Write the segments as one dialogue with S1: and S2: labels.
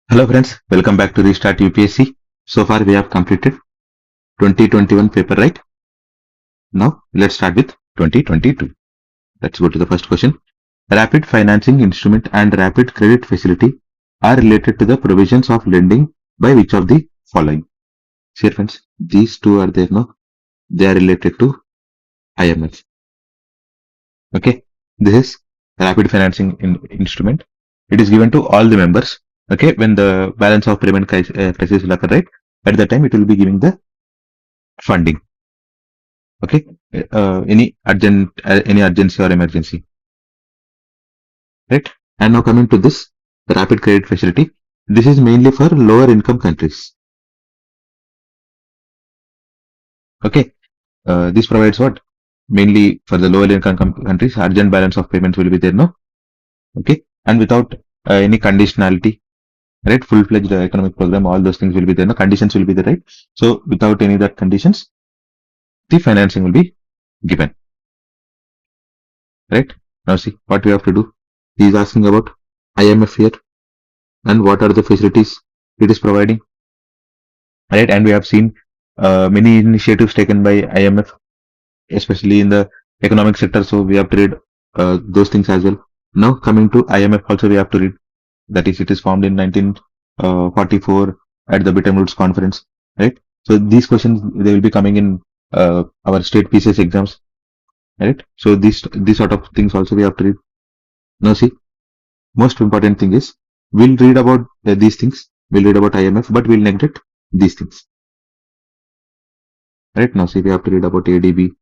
S1: Hello friends, welcome back to Restart UPSC. So far we have completed 2021 paper, right? Now let's start with 2022. Let's go to the first question. Rapid financing instrument and rapid credit facility are related to the provisions of lending by which of the following? See friends, these two are there, no? They are related to IMF. Okay, this is rapid financing instrument. It is given to all the members. Okay, when the balance of payment crisis will occur, right? At that time, it will be giving the funding. Okay, any urgency or emergency, right? And now coming to this, the rapid credit facility. This is mainly for lower income countries. Okay, this provides what? Mainly for the lower income countries, urgent balance of payments will be there, no? Okay, and without any conditionality, right? Full-fledged economic program, all those things will be there, no? Conditions will be there, right? So without any of that conditions, the financing will be given, right? Now see what we have to do. He is asking about IMF here and what are the facilities it is providing, right? And we have seen many initiatives taken by IMF, especially in the economic sector. So we have to read those things as well. Now coming to IMF also we have to read. That is, it is formed in 1944 at the Bretton Woods Conference, right? So these questions, they will be coming in our state PCS exams, right? So these sort of things also we have to read. Now see, most important thing is we'll read about these things. We'll read about IMF, but we'll neglect these things. Right now, see, we have to read about ADB.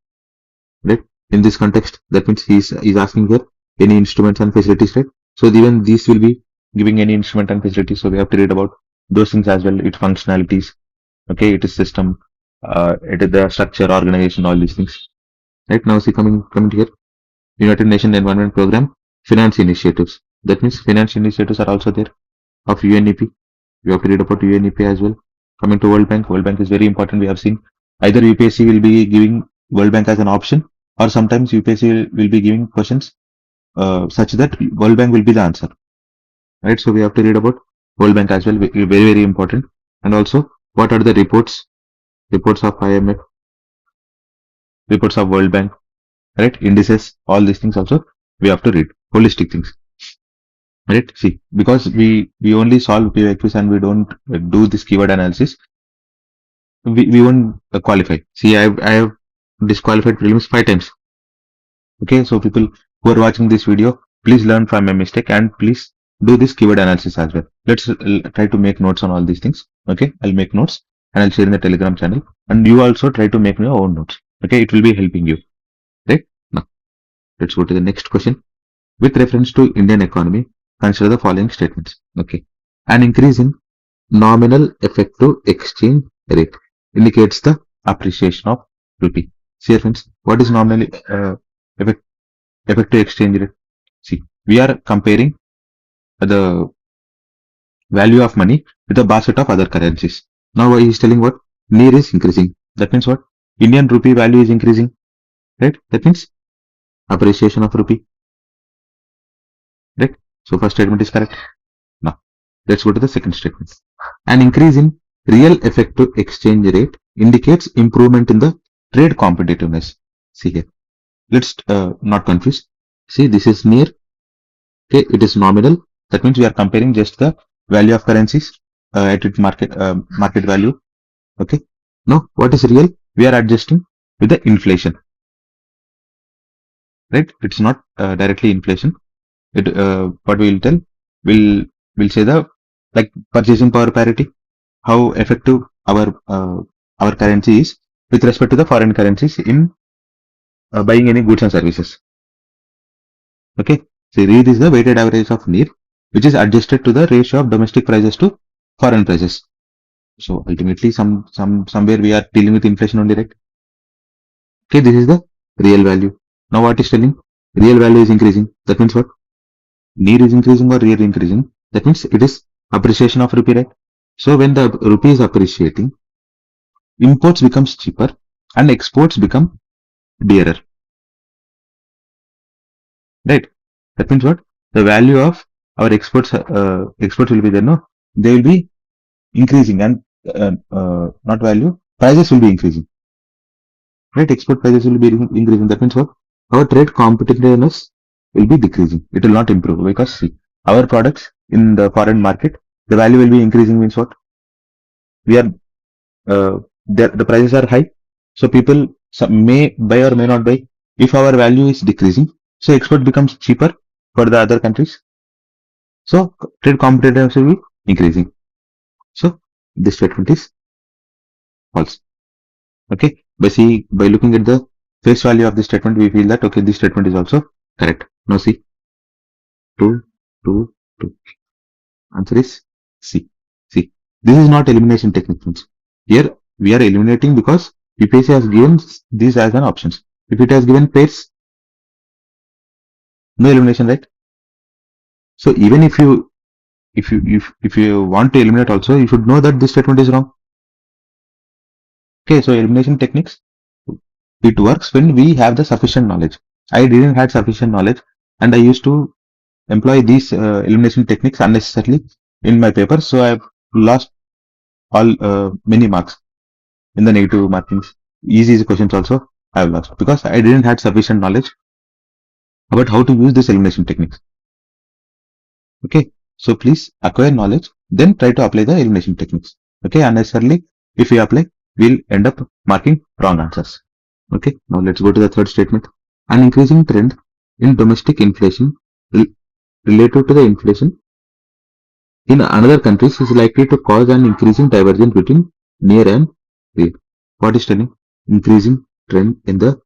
S1: Right, in this context, that means he's asking here any instruments and facilities, right? So even these will be giving any instrument and facilities. So we have to read about those things as well. Its functionalities, okay, it is system, it is the structure, organization, all these things. Right now, see, coming here, United Nations Environment Program, finance initiatives. That means finance initiatives are also there of UNEP. We have to read about UNEP as well. Coming to World Bank is very important. We have seen either UPSC will be giving World Bank as an option, or sometimes UPSC will be giving questions such that World Bank will be the answer. Right? So we have to read about World Bank as well. Very, very important. And also, what are the reports? Reports of IMF, reports of World Bank, right? Indices, all these things also we have to read. Holistic things. Right? See, because we only solve PYQs and we don't do this keyword analysis, we won't qualify. See, I have disqualified prelims 5 times. Okay, so people who are watching this video, please learn from my mistake and please do this keyword analysis as well. Let's try to make notes on all these things. Okay, I'll make notes and I'll share in the Telegram channel, and you also try to make your own notes. Okay, it will be helping you. Right? Now, let's go to the next question. With reference to Indian economy, consider the following statements. Okay, an increase in nominal effective exchange rate indicates the appreciation of rupee. See, friends, what is nominal effective exchange rate? See, we are comparing the value of money with a basket of other currencies. Now he is telling what? NIR is increasing. That means what? Indian rupee value is increasing. Right? That means appreciation of rupee. Right? So first statement is correct. Now, let's go to the second statement. An increase in real effective exchange rate indicates improvement in the trade competitiveness. See here. Let's not confuse. See, this is NIR. Okay, it is nominal. That means we are comparing just the value of currencies at its market value. Okay. Now, what is real? We are adjusting with the inflation. Right? It's not directly inflation. It what we will tell, we'll say the like purchasing power parity, how effective our currency is with respect to the foreign currencies in buying any goods and services. Okay, so REIT is the weighted average of NIR, which is adjusted to the ratio of domestic prices to foreign prices. So ultimately, somewhere we are dealing with inflation only, right? Okay, this is the real value. Now what is telling? Real value is increasing. That means what? NIR is increasing or real increasing. That means it is appreciation of rupee, right? So when the rupee is appreciating, imports becomes cheaper and exports become dearer. Right? That means what? The value of our exports will be there, no? they will be increasing, and not value, prices will be increasing. Right? Export prices will be increasing. That means what? Our trade competitiveness will be decreasing. It will not improve because see, our products in the foreign market, the value will be increasing. Means what? We are the prices are high, so people may buy or may not buy. If our value is decreasing, so export becomes cheaper for the other countries. So trade competitiveness will be increasing. So this statement is false. Okay, by looking at the face value of this statement, we feel that okay, this statement is also correct. Now see, 2, 2, 2. Answer is C. See, this is not elimination technique, friends. Here we are eliminating because UPSC has given this as an options. If it has given pairs, no elimination, right? So even if you want to eliminate also, you should know that this statement is wrong. Okay, so elimination techniques, it works when we have the sufficient knowledge. I didn't have sufficient knowledge, and I used to employ these elimination techniques unnecessarily in my paper, so I've lost all many marks in the negative markings. Easy questions also I have lost because I didn't have sufficient knowledge about how to use this elimination techniques. Okay, so please acquire knowledge, then try to apply the elimination techniques. Okay, unnecessarily, if we apply, we'll end up marking wrong answers. Okay, now let's go to the third statement. An increasing trend in domestic inflation related to the inflation in another countries is likely to cause an increasing divergence between near and real. What is telling? Increasing trend in the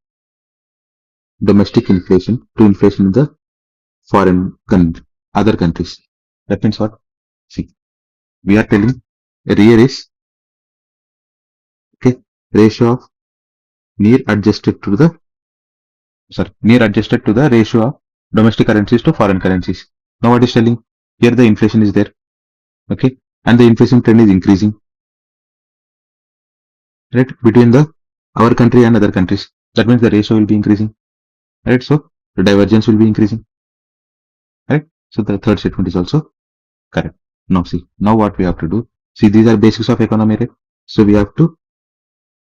S1: domestic inflation to inflation in the other countries. That means what? See, we are telling real is okay ratio of near adjusted to the ratio of domestic currencies to foreign currencies. Now what is telling? Here the inflation is there. Okay, and the inflation trend is increasing. Right, between our country and other countries. That means the ratio will be increasing. Right, so the divergence will be increasing. Right, so the third statement is also correct. Now see, now what we have to do? See, these are basics of economy, right? So we have to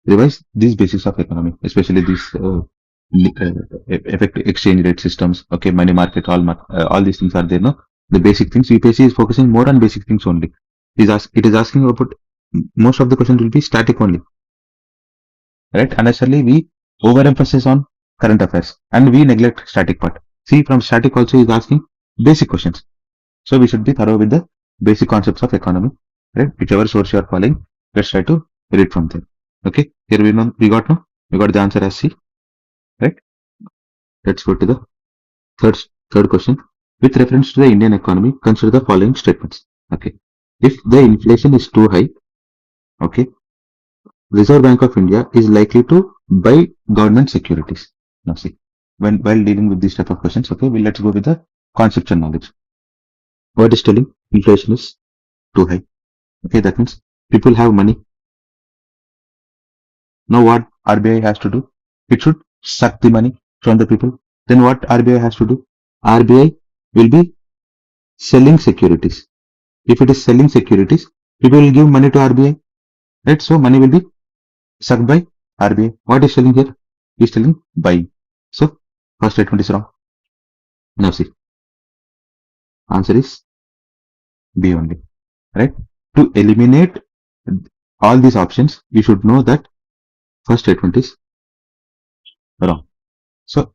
S1: revise these basics of economy, especially these effective exchange rate systems. Okay, money market, all these things are there. No, the basic things. UPSC is focusing more on basic things only. It is asking about most of the questions will be static only. Right? Unnecessarily we overemphasize on current affairs and we neglect static part. See, from static also is asking basic questions. So we should be thorough with the basic concepts of economy. Right? Whichever source you are following, let's try to read from them. Okay, here we got the answer as C. Right? Let's go to the third question. With reference to the Indian economy, consider the following statements. Okay, if the inflation is too high, okay, Reserve Bank of India is likely to buy government securities. Now see, while dealing with this type of questions, okay, let's go with the conceptual knowledge. What is telling? Inflation is too high. Okay, that means people have money. Now what RBI has to do? It should suck the money from the people. Then what RBI has to do? RBI will be selling securities. If it is selling securities, people will give money to RBI. Right? So money will be sucked by RBI. What is telling here? Is telling buying. So first statement is wrong. Now see, answer is B only. Right? To eliminate all these options, you should know that first statement is wrong. So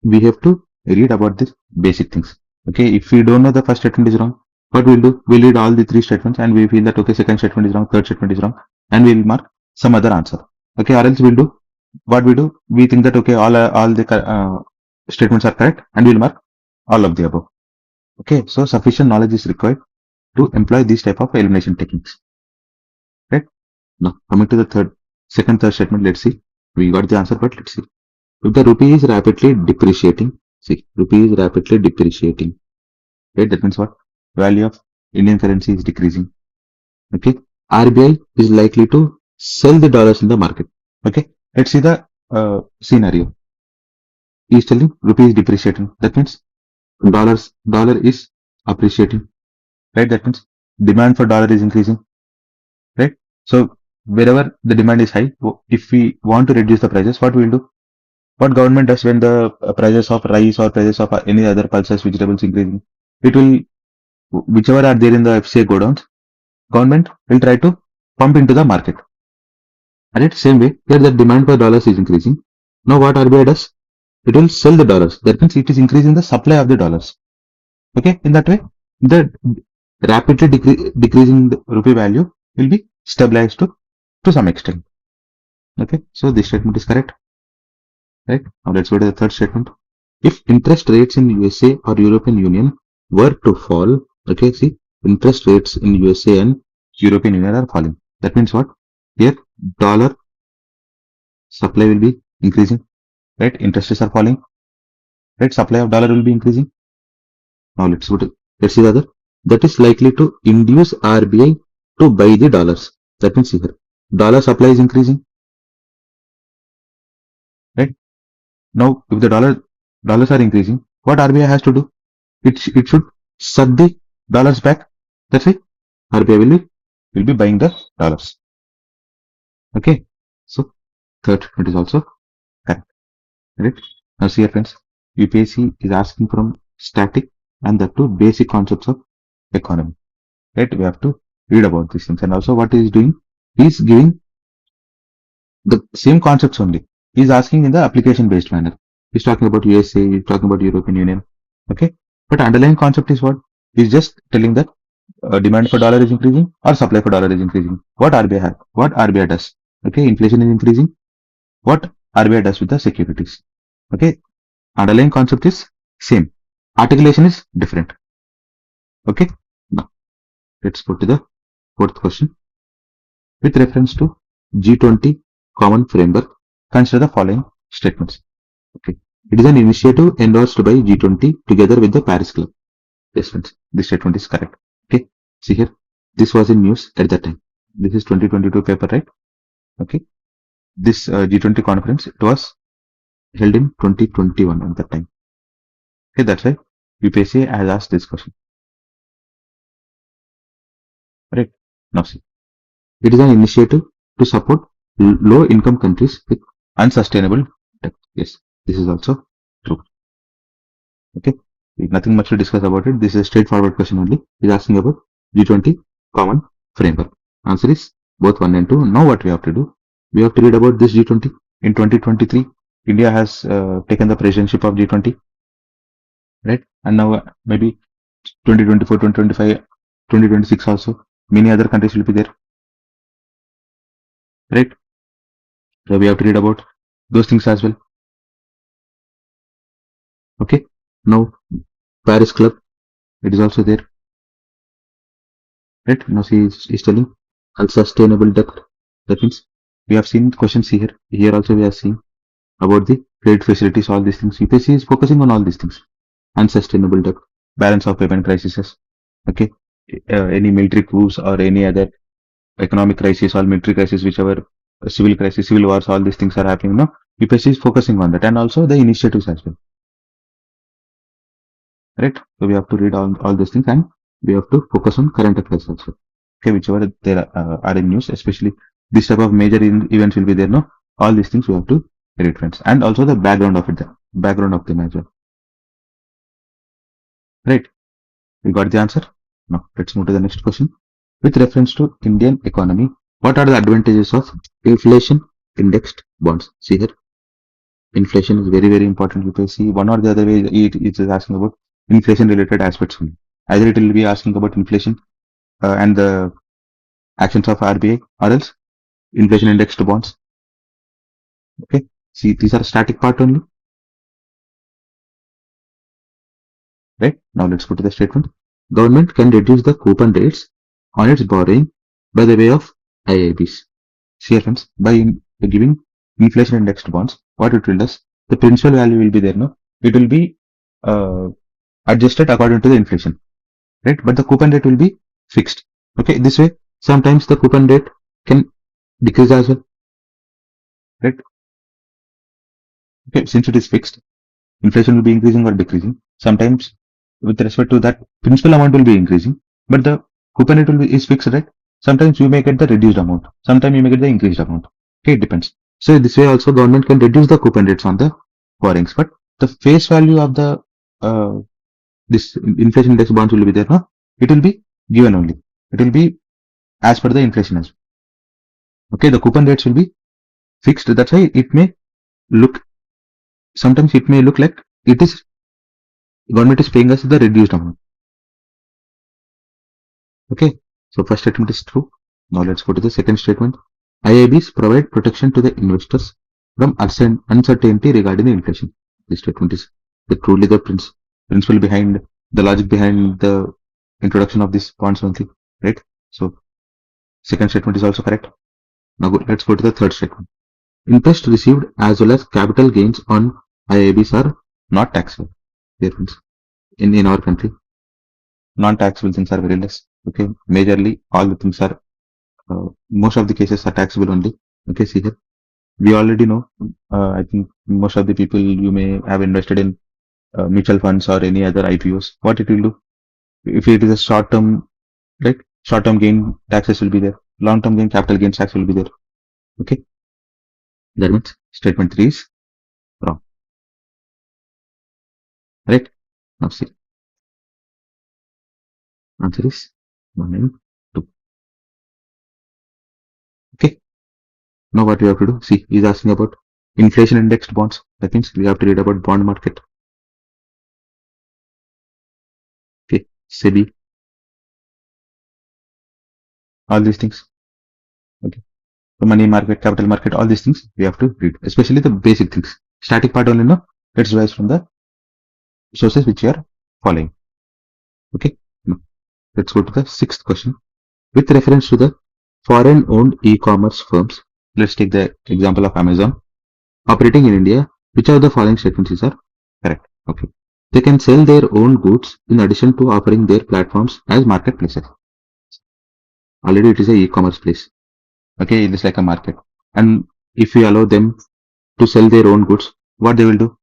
S1: we have to read about this basic things. Okay, if we don't know the first statement is wrong, what we'll do? We'll read all the three statements and we feel that okay, second statement is wrong, third statement is wrong, and we'll mark some other answer. Okay, or else we'll do what we do. We think that okay, all the statements are correct, and we'll mark all of the above. Okay, so sufficient knowledge is required to employ these type of elimination techniques. Right? Now coming to the third statement, let's see. We got the answer, but let's see. If the rupee is rapidly depreciating, see, rupee is rapidly depreciating. Right? That means what? Value of Indian currency is decreasing. Okay. RBI is likely to sell the dollars in the market. Okay. Let's see the scenario. He is telling rupee is depreciating. That means dollar is appreciating. right? That means demand for dollar is increasing, right? So wherever the demand is high, if we want to reduce the prices, what we will do? What government does when the prices of rice or prices of any other pulses, vegetables increasing? It will, whichever are there in the FCA godowns, government will try to pump into the market. Right? Same way, here the demand for dollars is increasing. Now what RBI does? It will sell the dollars. That means it is increasing the supply of the dollars. Okay, in that way, the rapidly decreasing the rupee value will be stabilized to some extent. Okay, so this statement is correct. Right, now let's go to the third statement. If interest rates in USA or European Union were to fall, okay, see, interest rates in USA and European Union are falling. That means what? Here, dollar supply will be increasing, right? Interest rates are falling, right? Supply of dollar will be increasing. Now let's see the other. That is likely to induce RBI to buy the dollars. That means here, dollar supply is increasing, right? Now, if the dollars are increasing, what RBI has to do? It should suck the dollars back. That's why RBI will be buying the dollars. Okay, so third it is also correct. Right? Now see here friends, UPSC is asking from static and that to basic concepts of economy. Right? We have to read about these things, and also what he is doing, he is giving the same concepts only. He is asking in the application based manner. He's talking about USA, he's talking about European Union. Okay, but underlying concept is what? He's just telling that demand for dollar is increasing or supply for dollar is increasing. What RBI does? Okay, inflation is increasing. What RBI does with the securities? Okay, underlying concept is same. Articulation is different. Okay, now let's go to the fourth question. With reference to G20 common framework, consider the following statements. Okay, it is an initiative endorsed by G20 together with the Paris Club. Yes, friends, this statement is correct. Okay, see here, this was in news at that time. This is 2022 paper, right? Okay, this G20 conference, it was held in 2021 at that time. Okay, that's why UPSC has asked this question. Right, now see, it is an initiative to support low income countries with unsustainable debt. Yes, this is also true. Okay, nothing much to discuss about it. This is a straightforward question only. He's asking about G20 common framework. Answer is both 1 and 2. Now what we have to do? We have to read about this G20. In 2023, India has taken the presidency of G20, right? And now maybe 2024, 2025, 2026 also, many other countries will be there, right? So we have to read about those things as well. Okay, now Paris Club, it is also there, right? Now she is telling unsustainable debt. That means we have seen questions here. Here also we have seen about the credit facilities, all these things. UPSC is focusing on all these things. Unsustainable debt, balance of payment crises, okay, any military coups or any other economic crisis or military crisis, whichever civil crisis, civil wars, all these things are happening now. UPSC is focusing on that, and also the initiatives as well. Right? So we have to read all these things, and we have to focus on current affairs also. Okay, whichever there are in news, especially this type of major events will be there. No, all these things we have to read, friends, and also the background of it, the background of them as well. Right? We got the answer. Now let's move to the next question. With reference to Indian economy, what are the advantages of inflation indexed bonds? See here, inflation is very, very important. You can see one or the other way it is asking about inflation related aspects only. Either it will be asking about inflation and the actions of RBI, or else inflation indexed bonds. Okay, see, these are static part only. Right, now let's go to the statement. Government can reduce the coupon rates on its borrowing by the way of IIBs. See here friends, by giving inflation indexed bonds, what it will do, the principal value will be there, no? It will be adjusted according to the inflation, right? But the coupon rate will be fixed. Okay, this way, sometimes the coupon rate can decrease as well, right? Okay, since it is fixed, inflation will be increasing or decreasing. Sometimes, with respect to that, principal amount will be increasing. but the coupon rate is fixed, right? Sometimes you may get the reduced amount, sometimes you may get the increased amount. Okay, it depends. So this way also government can reduce the coupon rates on the borrowings, but the face value of the this inflation index bonds will be there, no? It will be given only. It will be as per the inflation as well. Okay, the coupon rates will be fixed. That's why it may look, sometimes it may look like it is government is paying us the reduced amount. Okay, so first statement is true. Now let's go to the second statement. IIBs provide protection to the investors from uncertainty regarding the inflation. This statement is truly the principle behind the logic behind the introduction of this bonds only, right? So second statement is also correct. Now let's go to the third statement. Interest received as well as capital gains on IIBs are not taxable. Dear friends, in our country, non-taxable things are very less. Okay, majorly all the things are, most of the cases are taxable only. Okay, see here, we already know. I think most of the people, you may have invested in mutual funds or any other IPOs. What it will do, if it is a short term, right? Short term gain taxes will be there. Long term gain capital gains tax will be there. Okay, that means statement 3 is wrong. Right? Now see, answer is 1 and 2. Okay. Now what we have to do? See, he's asking about inflation indexed bonds. That means we have to read about bond market. Okay, SEBI, all these things. Okay, the money market, capital market, all these things we have to read, especially the basic things. Static part only, no. Let's revise from the sources which you are following. Okay, now let's go to the sixth question. With reference to the foreign owned e-commerce firms, let's take the example of Amazon operating in India. Which of the following statements are correct? Okay, they can sell their own goods in addition to offering their platforms as marketplaces. Already it is a e-commerce place. Okay, it is like a market, and if we allow them to sell their own goods, what they will do?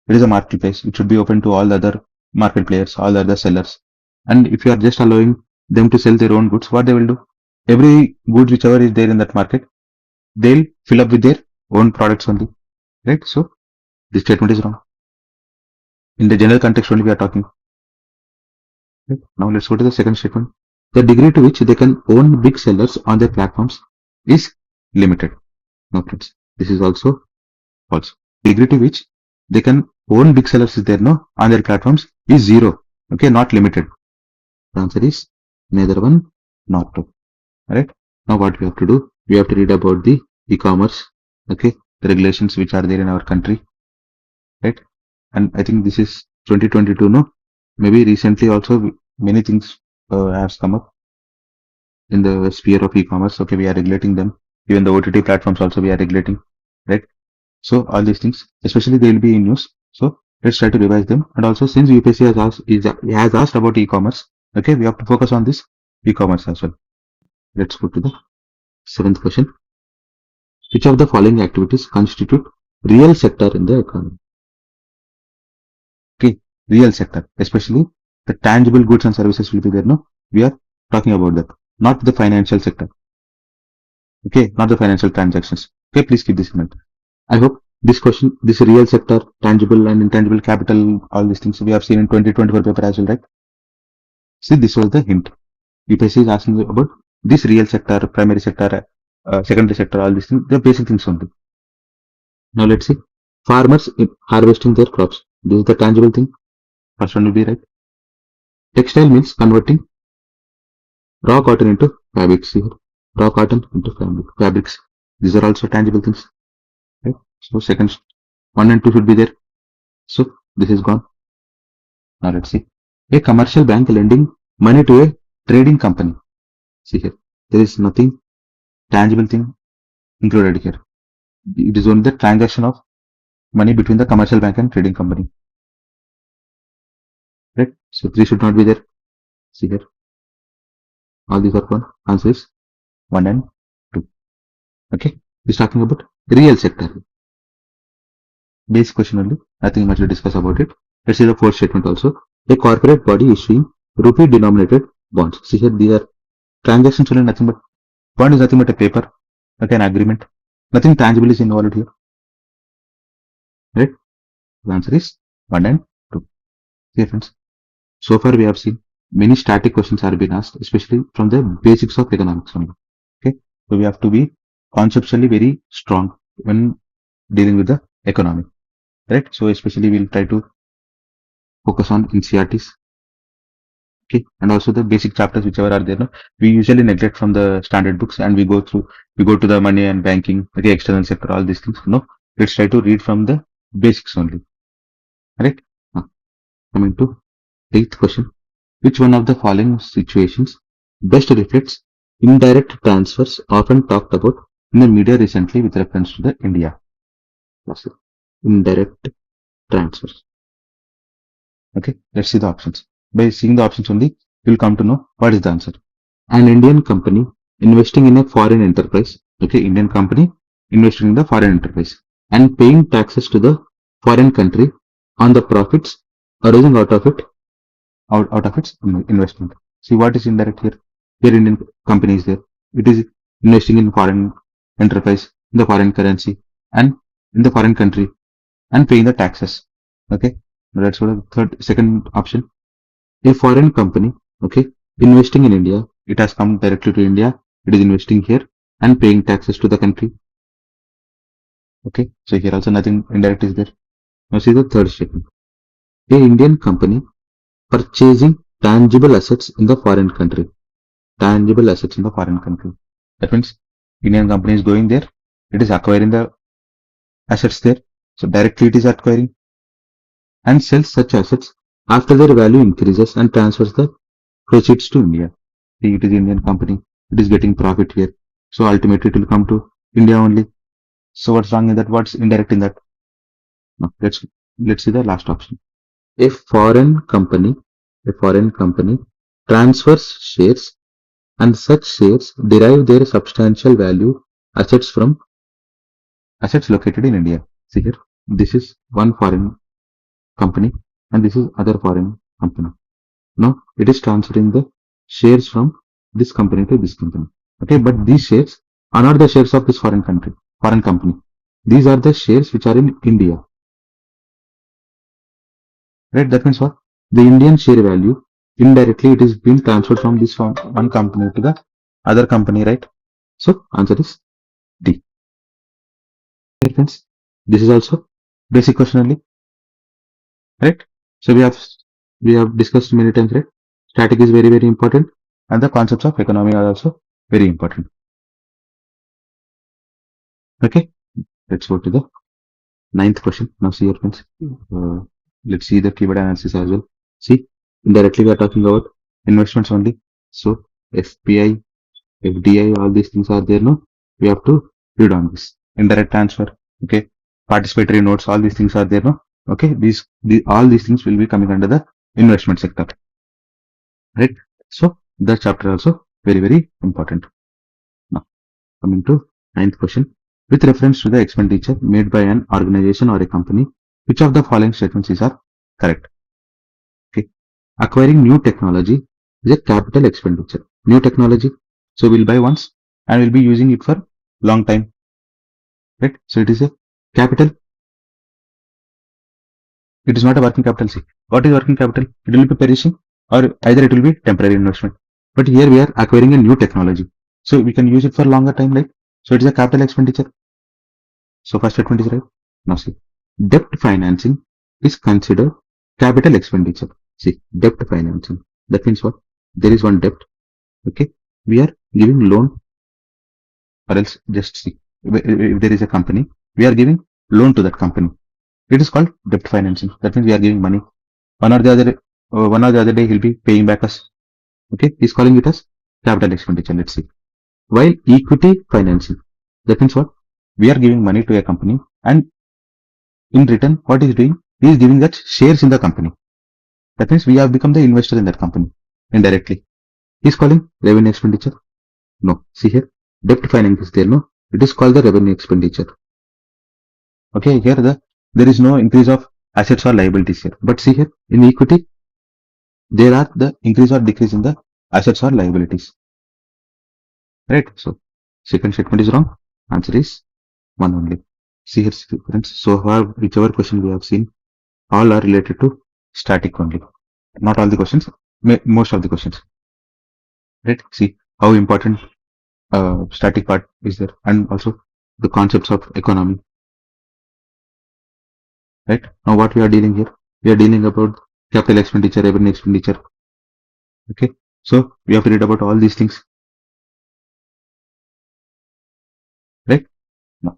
S1: It is a marketplace. It should be open to all the other market players, all the other sellers. And if you are just allowing them to sell their own goods, what they will do? Every good whichever is there in that market, they'll fill up with their own products only. Right? So this statement is wrong. In the general context only we are talking. Right? Now let's go to the second statement. The degree to which they can own big sellers on their platforms is limited. No friends, this is also false. Degree to which they can own big sellers is there, no, on their platforms is 0. Okay, not limited. The answer is neither one nor 2. Alright. Now what we have to do? We have to read about the e-commerce. Okay, the regulations which are there in our country. Right. And I think this is 2022, no? Maybe recently also many things have come up in the sphere of e-commerce. Okay, we are regulating them. Even the OTT platforms also we are regulating. Right. So all these things, especially they will be in use. So let's try to revise them. And also, since UPSC has asked about e-commerce, okay, we have to focus on this e-commerce as well. Let's go to the 7th question. Which of the following activities constitute real sector in the economy? Okay, real sector, especially the tangible goods and services will be there. No, we are talking about that, not the financial sector. Okay, not the financial transactions. Okay, please keep this in mind. I hope this question, this real sector, tangible and intangible capital, all these things we have seen in 2024 paper as well, right? See, this was the hint. UPSC is asking about this real sector, primary sector, secondary sector, all these things, the basic things only. Now let's see. Farmers harvesting their crops. This is the tangible thing. First one will be right. Textile means converting raw cotton into fabrics here. Raw cotton into fabrics. These are also tangible things. Right? So second 1 and 2 should be there. So this is gone. Now let's see. A commercial bank lending money to a trading company. See here. There is nothing tangible thing included here. It is only the transaction of money between the commercial bank and trading company. Right? So 3 should not be there. See here. All these are gone. Answer is 1 and 2. Okay. We're talking about real sector. Basic question only. Nothing much to discuss about it. Let's see the fourth statement also. A corporate body issuing rupee denominated bonds. See here, these are transactions only, nothing but bond is nothing but a paper, okay, an agreement. Nothing tangible is involved here. Right? The answer is 1 and 2. See friends. So far we have seen many static questions are being asked, especially from the basics of economics only. Okay. So we have to be conceptually very strong when dealing with the economy. Right? So especially we'll try to focus on NCERTs. Okay, and also the basic chapters whichever are there. No? We usually neglect from the standard books and we go to the money and banking, okay, external sector, all these things. No, let's try to read from the basics only. Right? Coming to 8th question. Which one of the following situations best reflects indirect transfers often talked about in the media recently with reference to the India? That's it. Indirect transfers. Okay, let's see the options. By seeing the options only, you'll come to know what is the answer. An Indian company investing in a foreign enterprise, okay, Indian company investing in the foreign enterprise and paying taxes to the foreign country on the profits arising out of its investment. See what is indirect here. Here Indian company is there. It is investing in foreign enterprise in the foreign currency and in the foreign country and paying the taxes. Okay, that's what the second option. A foreign company, okay, investing in India. It has come directly to India. It is investing here and paying taxes to the country. Okay, so here also nothing indirect is there. Now see the third statement. A Indian company purchasing tangible assets in the foreign country. Tangible assets in the foreign country. That means Indian company is going there. It is acquiring the assets there. So directly it is acquiring and sells such assets after their value increases and transfers the proceeds to India. See, it is Indian company. It is getting profit here. So ultimately it will come to India only. So what's wrong in that? What's indirect in that? No, let's see the last option. A foreign company transfers shares and such shares derive their substantial value assets from assets located in India. See here, this is one foreign company and this is other foreign company. Now it is transferring the shares from this company to this company. Okay, but these shares are not the shares of this foreign company. These are the shares which are in India. Right? That means what? The Indian share value indirectly it is being transferred from this one company to the other company, right? So answer is D. Right, friends? This is also basic question only. Right? So we have discussed many times, right? Static is very, very important and the concepts of economy are also very important. Okay, let's go to the 9th question. Now see here, friends. Let's see the keyword analysis as well. See, indirectly we are talking about investments only. So FPI, FDI, all these things are there. No, we have to read on this. Indirect transfer. Okay, participatory notes. All these things are there. No, okay. All these things will be coming under the investment sector. Right. So the chapter also very, very important. Now coming to 9th question. With reference to the expenditure made by an organization or a company, which of the following statements are correct? Okay. Acquiring new technology is a capital expenditure. New technology. So we'll buy once and we'll be using it for long time. Right? So it is a capital. It is not a working capital. See, what is working capital? It will be perishing or either it will be temporary investment. But here we are acquiring a new technology. So we can use it for longer time, right? So it is a capital expenditure. So first statement is right. Now see, debt financing is considered capital expenditure. See, debt financing. That means what? There is one debt. Okay. We are giving loan or else just see. If there is a company, we are giving loan to that company. It is called debt financing. That means we are giving money. One or the other day he'll be paying back us. Okay. He's calling it as capital expenditure. Let's see. While equity financing. That means what? We are giving money to a company and in return, what he's doing? He is giving us shares in the company. That means we have become the investor in that company indirectly. He's calling revenue expenditure. No, see here, debt financing is there. No, it is called the revenue expenditure. Okay, here there is no increase of assets or liabilities here. But see here in equity, there are the increase or decrease in the assets or liabilities. Right? So second statement is wrong. Answer is 1 only. See here, friends. So far, whichever question we have seen, all are related to static only. Not all the questions, most of the questions. Right? See how important static part is there, and also the concepts of economy. Right? Now what we are dealing here? We are dealing about capital expenditure, revenue expenditure. Okay? So we have to read about all these things. Right? Now,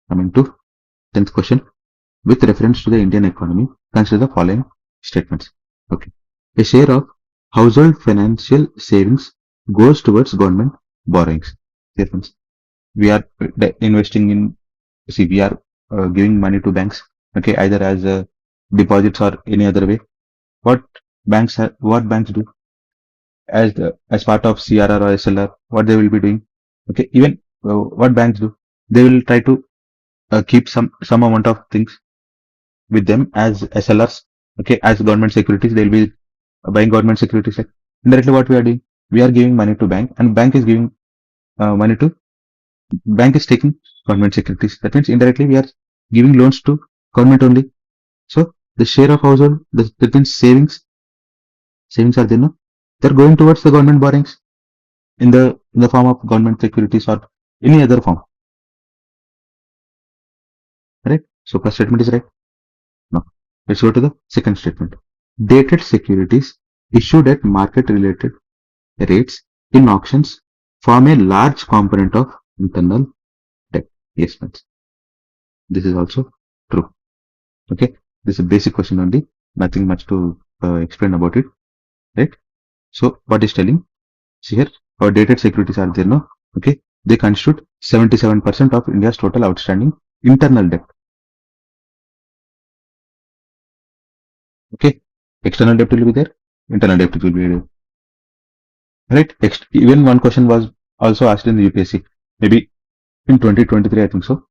S1: coming to 10th question. With reference to the Indian economy, consider the following statements. Okay. A share of household financial savings goes towards government borrowings. Here, friends, we are investing in, see, we are giving money to banks, okay, either as deposits or any other way. What what banks do as part of CRR or SLR, what they will be doing, okay, even what banks do, they will try to keep some amount of things with them as SLRs, okay, as government securities. They'll be buying government securities. Like indirectly, what we are doing, we are giving money to bank, and bank is giving money to bank is taking government securities. That means indirectly we are giving loans to government only. So the share of household, that means savings are there, no? They're going towards the government borrowings in the form of government securities or any other form. Right? So first statement is right. No. Let's go to the second statement. Dated securities issued at market related rates in auctions form a large component of internal debt. Yes, friends. This is also true. Okay. This is a basic question only. Nothing much to explain about it. Right. So what is telling? See here, our dated securities are there, no? Okay. They constitute 77% of India's total outstanding internal debt. Okay. External debt will be there. Internal debt will be there. Right. Even one question was also asked in the UPSC. Maybe in 2023, I think so.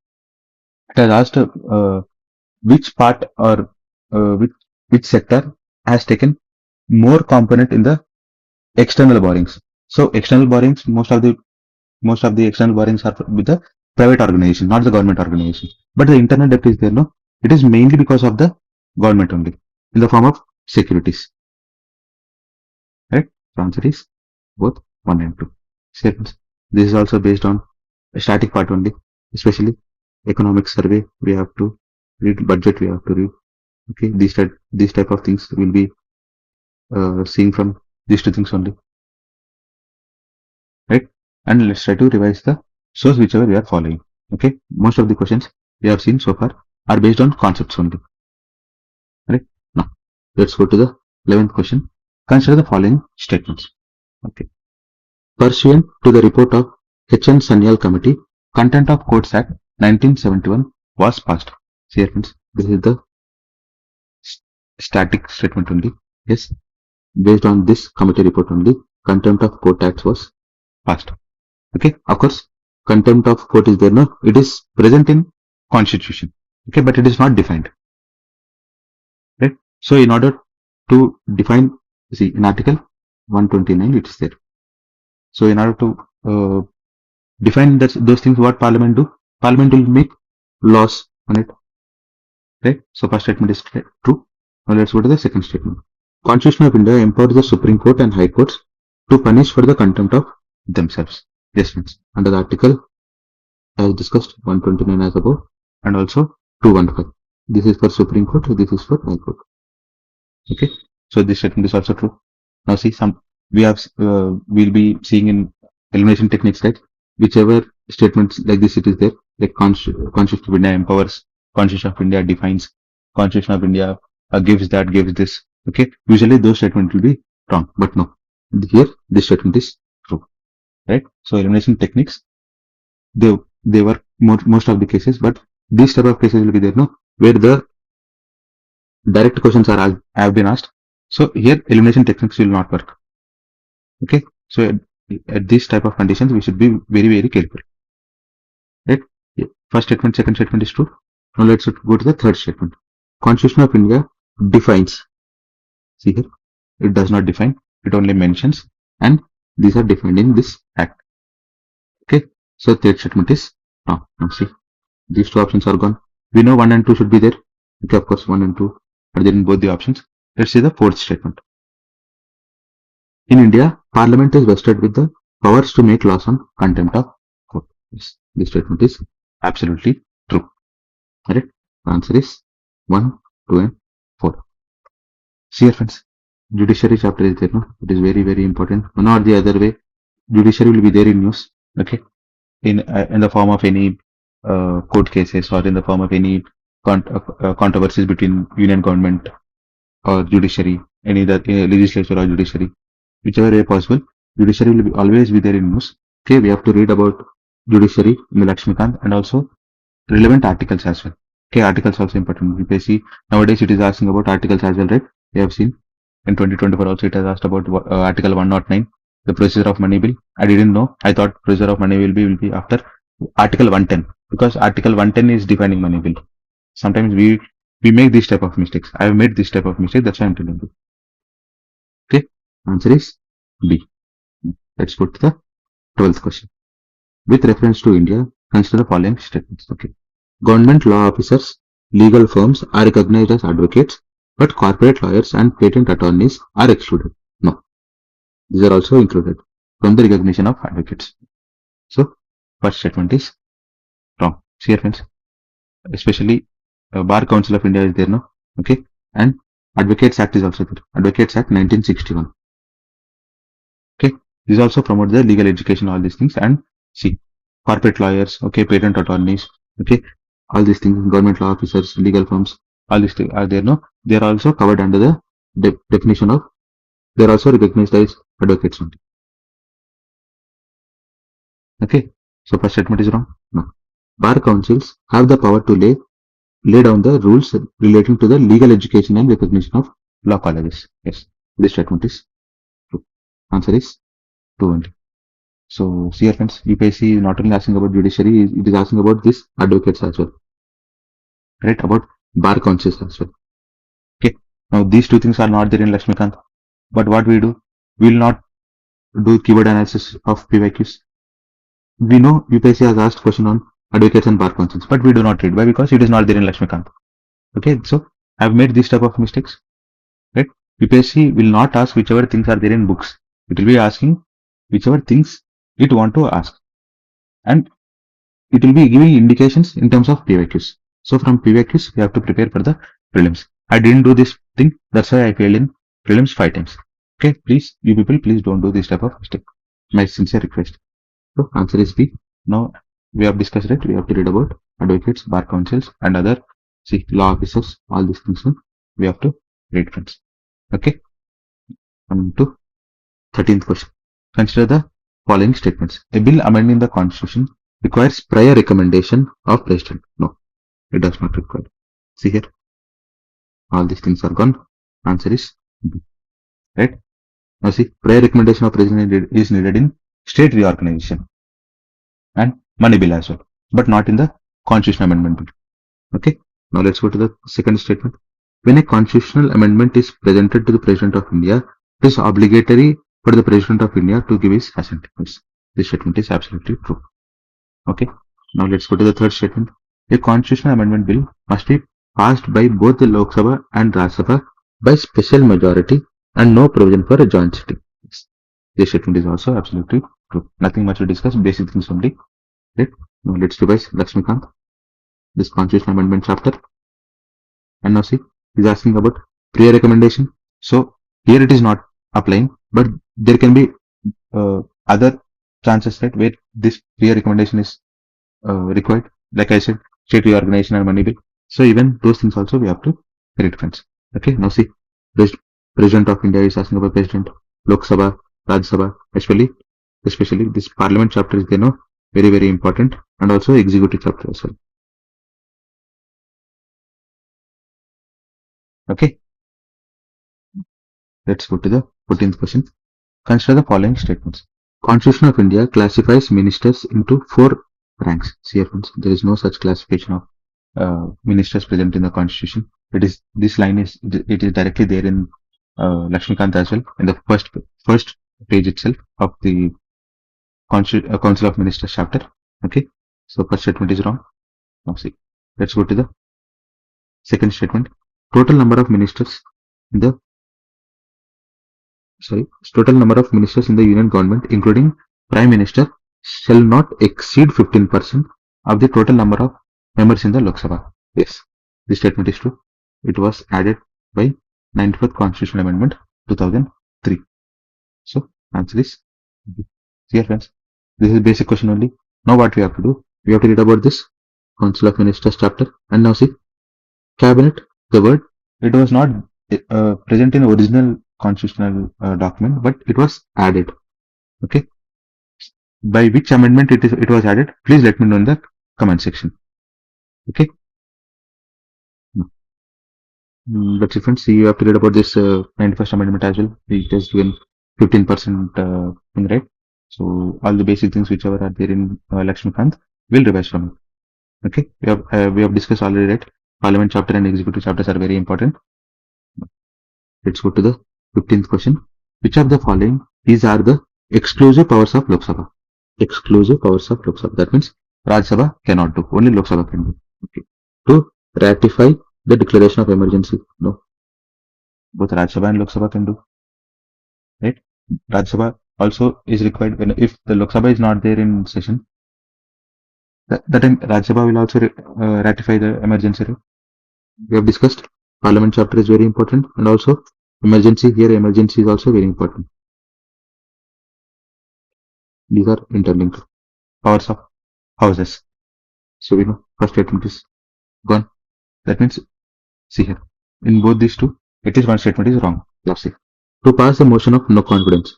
S1: It has asked which part or which sector has taken more component in the external borrowings. So external borrowings, most of the external borrowings are with the private organization, not the government organization. But the internal debt is there, no? It is mainly because of the government only, in the form of securities. Right? The answer is both 1 and 2. Second, this is also based on a static part only, especially economic survey. We have to read budget. We have to read. Okay, these type of things will be seeing from these two things only. Right? And let's try to revise the source whichever we are following. Okay, most of the questions we have seen so far are based on concepts only. Right? Now, let's go to the 11th question. Consider the following statements. Okay. Pursuant to the report of H.N. Sanyal Committee, content of Codes Act 1971 was passed. See here, friends, this is the static statement only. Yes, based on this committee report only, contempt of court acts was passed. Okay, of course, contempt of court is there, no? It is present in constitution. Okay, but it is not defined. Right? So in order to define, see, in article 129 it is there. So in order to define those things, what parliament do? Parliament will make laws on it. Right? So first statement is true. Now let's go to the second statement. Constitution of India empowers the Supreme Court and High Courts to punish for the contempt of themselves. Yes, friends. Under the article, as discussed, 129 as above, and also 215. This is for Supreme Court, this is for High Court. Okay. So this statement is also true. Now see, we'll be seeing in elimination techniques, right? Whichever statements like this it is there, like Constitution of India empowers, Constitution of India defines, Constitution of India gives that, gives this. Okay, usually those statements will be wrong, but no, here this statement is true, right? So elimination techniques, they were most of the cases, but these type of cases will be there, no, where the direct questions have been asked. So here elimination techniques will not work. Okay, so at this type of conditions we should be very careful. Right? First statement, second statement is true. Now let's go to the third statement. Constitution of India defines. See here. it does not define, it only mentions, and these are defined in this act. Okay, so third statement is wrong. Now see, these two options are gone. We know 1 and 2 should be there. Okay, of course 1 and 2 are there in both the options. Let's see the fourth statement. In India, Parliament is vested with the powers to make laws on contempt of court. Yes, this statement is absolutely true. Correct? The answer is 1, 2 and 4. See here friends, judiciary chapter is there, no? It is very, very important. One or the other way, judiciary will be there in news. Okay, in the form of any court cases or in the form of any controversies between union government or judiciary, any other legislature or judiciary, whichever way possible, judiciary will always be there in news. Okay, we have to read about judiciary in the Lakshmikant and also relevant articles as well. Okay, articles also important. UPSC nowadays it is asking about articles as well, right? We have seen in 2024 also it has asked about article 109, the procedure of money bill. I didn't know. I thought procedure of money bill will be after article 110 because article 110 is defining money bill. Sometimes we make this type of mistakes. I have made this type of mistake. That's why I'm telling you. Okay, answer is B. Let's go to the 12th question. With reference to India, consider the following statements. Okay, government law officers, legal firms are recognized as advocates, but corporate lawyers and patent attorneys are excluded. No, these are also included from the recognition of advocates. So, first statement is wrong. See here friends, especially Bar Council of India is there, no? Okay, and Advocates Act is also there. Advocates Act 1961. Okay, these also promote the legal education, all these things, and see, corporate lawyers, okay, patent attorneys, okay, all these things, government law officers, legal firms, all these things are there, no? They are also covered under the definition of, they are also recognized as advocates only. Okay, so first statement is wrong. No. Bar councils have the power to lay down the rules relating to the legal education and recognition of law colleges. Yes, this statement is true. Answer is 2 only. So, see here friends, UPSC is not only asking about judiciary, it is asking about this advocates as well. Right, about bar councils as well. Okay, now these two things are not there in Lakshmikant. But what we do, we will not do keyword analysis of PYQs. We know UPSC has asked question on advocates and bar councils, but we do not read. Why? Because it is not there in Lakshmikant. Okay, so I have made this type of mistakes. Right? UPSC will not ask whichever things are there in books. It will be asking whichever things it want to ask. And it will be giving indications in terms of PYQs. So from PYQs, we have to prepare for the prelims. I didn't do this thing. That's why I failed in prelims 5 times. Okay, please, you people, please don't do this type of mistake. My sincere request. So answer is B. Now we have discussed it. We have to read about advocates, bar councils, and other law officers. All these things we have to read, friends. Okay. Coming to 13th question. Consider the following statements. A bill amending the constitution requires prior recommendation of president. No, it does not require. See here. All these things are gone. Answer is B. Right. Now see, prior recommendation of president is needed in state reorganization and money bill as well, but not in the constitutional amendment bill. Okay. Now let's go to the second statement. When a constitutional amendment is presented to the President of India, it is obligatory for the President of India to give his assent. This statement is absolutely true. Okay. Now let's go to the third statement. A constitutional amendment bill must be passed by both the Lok Sabha and Rajya Sabha by special majority and no provision for a joint sitting. This statement is also absolutely true. Nothing much to discuss, basic things only. Right? Now let's revise Lakshmikant, this constitutional amendment chapter. And now see, he's asking about prior recommendation. So here it is not applying, but there can be other chances, right, where this prior recommendation is required. Like I said, state reorganization and money bill. So even those things also we have to read, friends. Okay. Now see, President of India is asking about President, Lok Sabha, Rajya Sabha, especially this Parliament chapter is there, no, very, very important, and also executive chapter as well. Okay. Let's go to the 14th question. Consider the following statements. Constitution of India classifies ministers into 4 ranks. See here, friends, there is no such classification of ministers present in the Constitution. It is, this line is, it is directly there in Lakshmikant as well in the first page itself of the Council of Ministers chapter. Okay, so first statement is wrong. Now see, let's go to the second statement. Total number of ministers in the total number of ministers in the union government, including prime minister, shall not exceed 15% of the total number of members in the Lok Sabha. Yes, this statement is true. It was added by 94th Constitutional Amendment 2003. So answer is B. Here friends, this is basic question only. Now what we have to do? We have to read about this Council of Ministers chapter, and now see cabinet. The word, it was not present in original constitutional document, but it was added. Okay, by which amendment it was added? Please let me know in the comment section. Okay. That's it friends. See, you have to read about this 91st amendment as well. It has given 15% thing, right? So all the basic things whichever are there in Lakshmikant will revise from it. Okay, we have discussed already, right? Parliament chapter and executive chapters are very important. Let's go to the 15th question. Which of the following these are the exclusive powers of Lok Sabha? Exclusive powers of Lok Sabha. That means Rajya Sabha cannot do. Only Lok Sabha can do. Okay. To ratify the declaration of emergency. No. Both Rajya Sabha and Lok Sabha can do. Right? Rajya Sabha also is required when if the Lok Sabha is not there in session. That time Rajya Sabha will also ratify the emergency. Right? We have discussed Parliament chapter is very important, and also emergency here. Emergency is also very important. These are interlinked powers of houses. So we know first statement is gone. That means see here in both these two, it is one statement is wrong. Let's see. To pass a motion of no confidence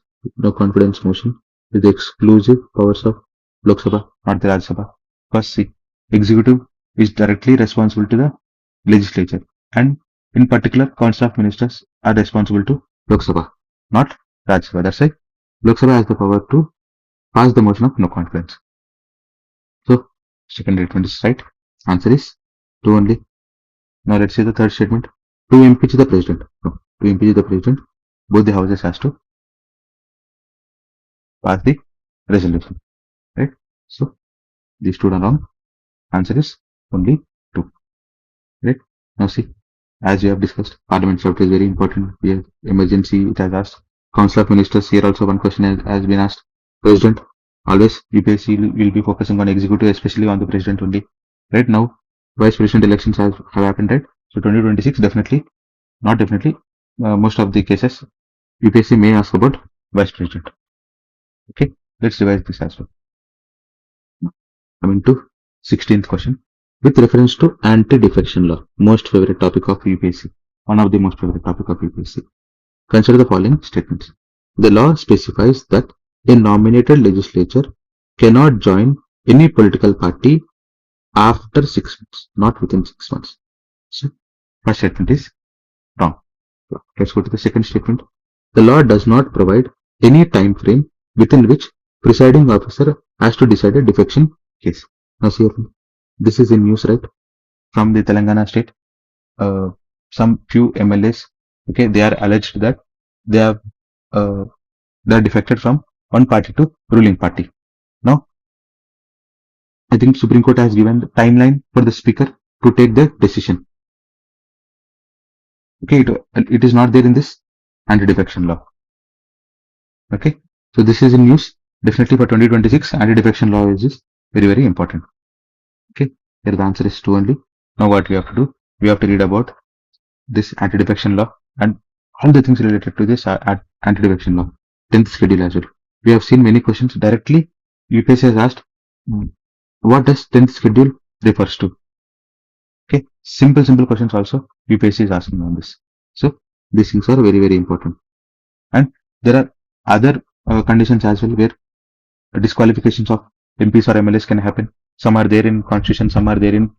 S1: motion with the exclusive powers of Lok Sabha, not the Rajya Sabha. First see, executive is directly responsible to the legislature, and in particular, Council of Ministers are responsible to Lok Sabha, not Rajya Sabha. That's why Lok Sabha has the power to pass the motion of no confidence. So, second statement is right. Answer is 2 only. Now let's see the third statement. To impeach the president. No, to impeach the president, both the houses has to pass the resolution. Right? So, these two are wrong. Answer is only 2. Right? Now see, as we have discussed, Parliament chapter is very important. We have emergency, it has asked. Council of Ministers, here also one question has been asked. President, always UPSC will be focusing on executive, especially on the president only. Right now, vice president elections have happened, right? So 2026, definitely, not definitely, most of the cases, UPSC may ask about vice president. Okay, let's revise this as well. Coming to 16th question. With reference to anti-defection law, most favorite topic of UPSC, one of the most favorite topic of UPSC. Consider the following statements. The law specifies that a nominated legislature cannot join any political party after 6 months, not within 6 months. So, first statement is wrong. Let's go to the second statement. The law does not provide any time frame within which presiding officer has to decide a defection case. Now see, this is in news, right? From the Telangana state, some few MLAs, okay, they are alleged that they are defected from one party to ruling party. Now, I think Supreme Court has given the timeline for the speaker to take the decision. Okay, it is not there in this anti-defection law. Okay, so this is in news. Definitely for 2026, anti-defection law is very, very important. Okay, here the answer is 2 only. Now what we have to do? We have to read about this anti-defection law and all the things related to this anti-defection law. 10th schedule as well. We have seen many questions directly. UPSC has asked, what does 10th schedule refers to? Okay, simple questions also UPSC is asking on this. So these things are very, very important. And there are other conditions as well where disqualifications of MPs or MLAs can happen. Some are there in Constitution, some are there in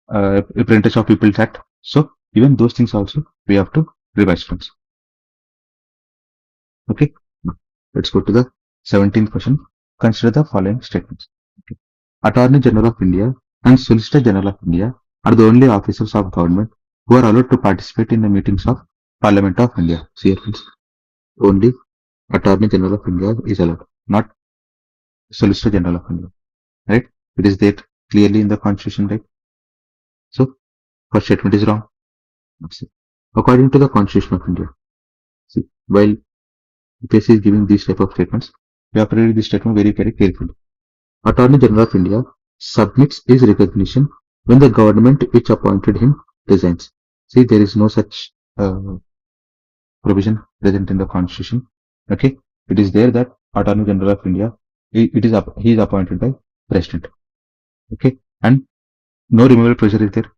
S1: Apprentice of People's Act. So even those things also we have to revise friends. Okay, let's go to the 17th question. Consider the following statements. Okay. Attorney General of India and Solicitor General of India are the only officers of government who are allowed to participate in the meetings of Parliament of India. See here, friends. Only Attorney General of India is allowed, not Solicitor General of India. Right? It is there clearly in the Constitution, right? So, first statement is wrong. See. According to the Constitution of India, see, while UPSC is giving these type of statements, we have to read this statement very, very carefully. Attorney General of India submits his resignation when the government which appointed him resigns. See, there is no such provision present in the Constitution. Okay, it is there that Attorney General of India, he is appointed by President. Okay, and no removal pressure is there.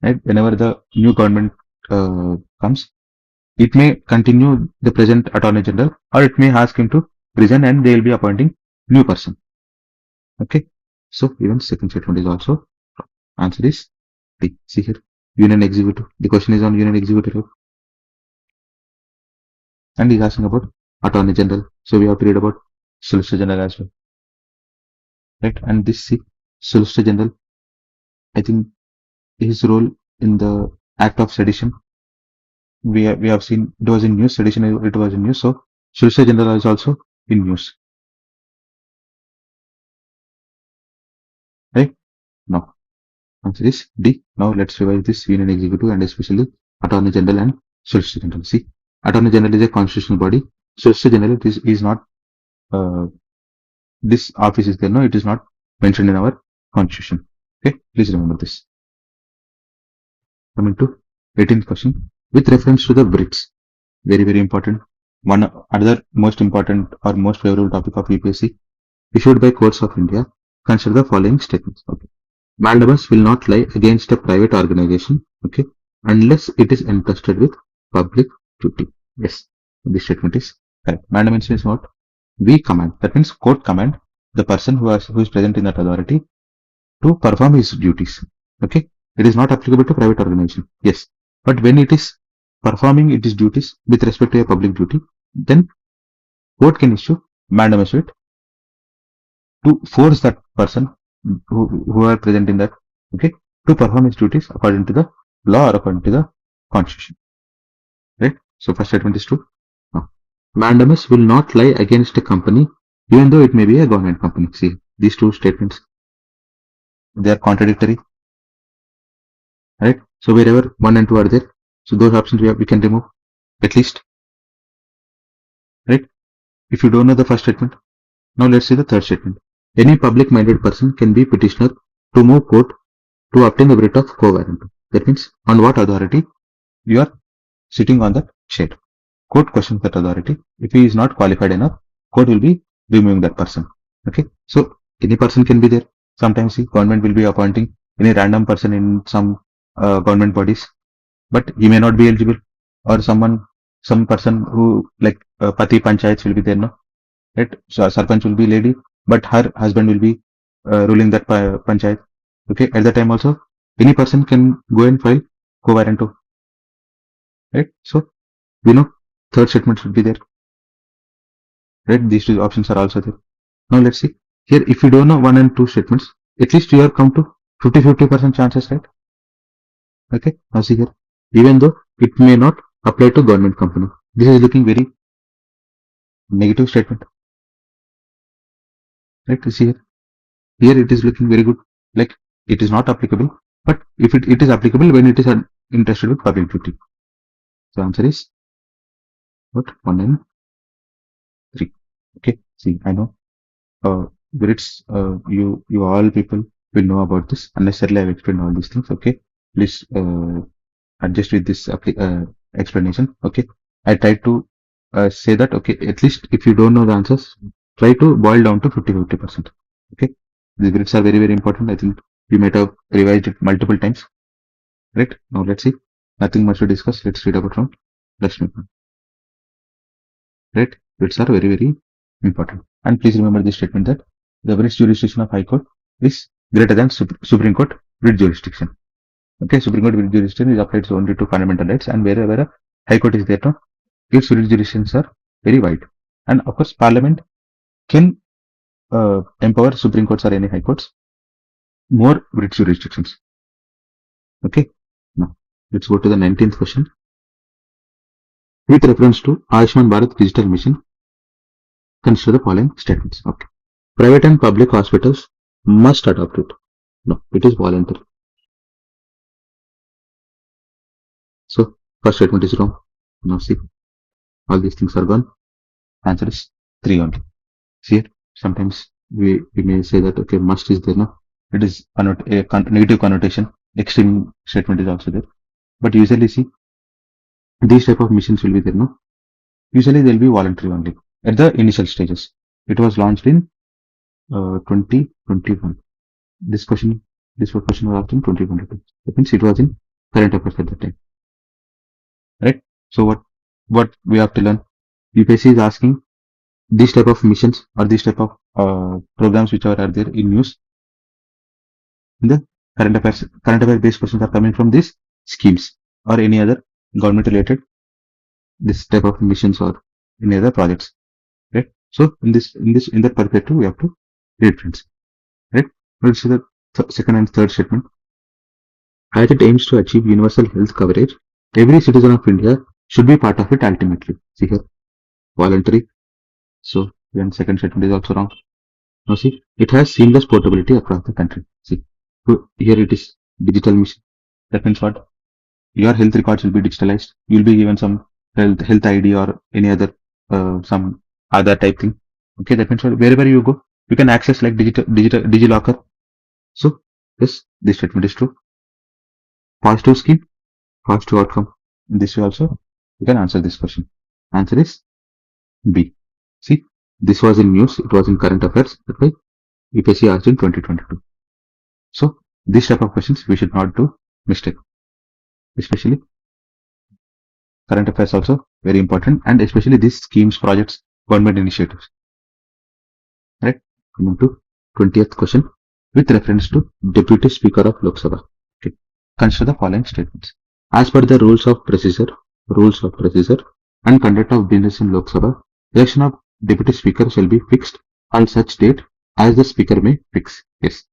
S1: Right, whenever the new government comes, it may continue the present Attorney General, or it may ask him to resign, and they will be appointing new person. Okay, so even second statement is also wrong. Answer is D. See here, Union Executive. The question is on Union Executive, and he's asking about Attorney General. So we have to read about Solicitor General as well, right? And this see, Solicitor General, I think his role in the Act of Sedition, we have seen it was in news. Sedition, it was in news. So Solicitor General is also in news, right? Now answer is D. Now let's revise this Union Executive and especially Attorney General and Solicitor General. See, Attorney General is a constitutional body. Solicitor General is not. This office is there. No, it is not mentioned in our Constitution. Okay, please remember this. Coming to 18th question, with reference to the Brits, very, very important. One other most important or most favorable topic of UPSC, issued by Courts of India, consider the following statements. Okay, mandamus will not lie against a private organization. Okay, unless it is entrusted with public duty. Yes, this statement is correct. Mandamus is what? We command. That means court command the person who is present in that authority to perform his duties. Okay, it is not applicable to private organization. Yes, but when it is performing its duties with respect to a public duty, then court can issue mandamus to force that person who are present in that, okay, to perform his duties according to the law or according to the Constitution. Right? So first statement is true. Now, mandamus will not lie against a company even though it may be a government company. See, these two statements, they are contradictory. Right? So wherever 1 and 2 are there, so those options we can remove at least. Right? If you don't know the first statement, now let's see the third statement. Any public-minded person can be petitioner to move court to obtain the writ of quo warranto. That means on what authority you are sitting on that chair. Court questions that authority. If he is not qualified enough, court will be removing that person. Okay, so any person can be there. Sometimes the government will be appointing any random person in some government bodies, but he may not be eligible, or some person who like Pati Panchayats will be there, no? Right? So Sarpanch will be lady, but her husband will be ruling that Panchayat. Okay, at that time also, any person can go and file quo warranto. Right? So, we know third statement should be there. Right? These two options are also there. Now let's see. Here, if you don't know 1 and 2 statements, at least you have come to 50-50% chances, right? Okay, now see here. Even though it may not apply to government company. This is looking very negative statement. Right? You see here. Here it is looking very good. Like it is not applicable, but if it is applicable when it is interested with public duty. So answer is what? 1 and 3. Okay. See, I know. Brits, you all people will know about this. Unnecessarily, I've explained all these things. Okay. Please adjust with this explanation. Okay. I tried to say that. Okay. At least if you don't know the answers, try to boil down to 50-50%. Okay. These Brits are very, very important. I think we might have revised it multiple times. Right. Now let's see. Nothing much to discuss. Let's read about from Lakshmi. Right. Brits are very, very important. And please remember this statement that the British jurisdiction of High Court is greater than Supreme Court writ jurisdiction. Okay, Supreme Court writ jurisdiction is applied only to fundamental rights, and wherever a High Court is there, no, its writ jurisdictions are very wide. And of course, Parliament can empower Supreme Courts or any High Courts more writ jurisdictions. Okay, now let's go to the 19th question. With reference to Ayushman Bharat Digital Mission, consider the following statements. Okay. Private and public hospitals must adopt it. No, it is voluntary. So, first statement is wrong. Now see, all these things are gone. Answer is 3 only. See here, sometimes we may say that, okay, must is there, no? It is a negative connotation. Extreme statement is also there. But usually see, these type of missions will be there, no? Usually they'll be voluntary only at the initial stages. It was launched in 2021. This question was asked in 2022. That means it was in current affairs at that time. Right? So what we have to learn? UPSC is asking these type of missions or these type of programs which are there in news. In the current affairs based questions are coming from these schemes or any other government related this type of missions or any other projects. Right? So in that perspective, we have to read, friends. Right? Let's see the second and third statement. As it aims to achieve universal health coverage, every citizen of India should be part of it ultimately. See here, voluntary. So then second statement is also wrong. Now see, it has seamless portability across the country. See, so here it is digital mission. That means what? Your health records will be digitalized. You'll be given some health ID or any other some other type thing. Okay, that means wherever you go, you can access like DigiLocker. So yes, this statement is true. Positive scheme, positive outcome. In this way also, you can answer this question. Answer is B. See, this was in news. It was in current affairs. That's why UPSC asked in 2022. So this type of questions we should not do mistake. Especially current affairs also very important, and especially these schemes, projects, government initiatives. Right? Coming to 20th question with reference to Deputy Speaker of Lok Sabha. Okay. Consider the following statements. As per the rules of procedure and conduct of business in Lok Sabha, election of Deputy Speaker shall be fixed on such date as the Speaker may fix. Yes,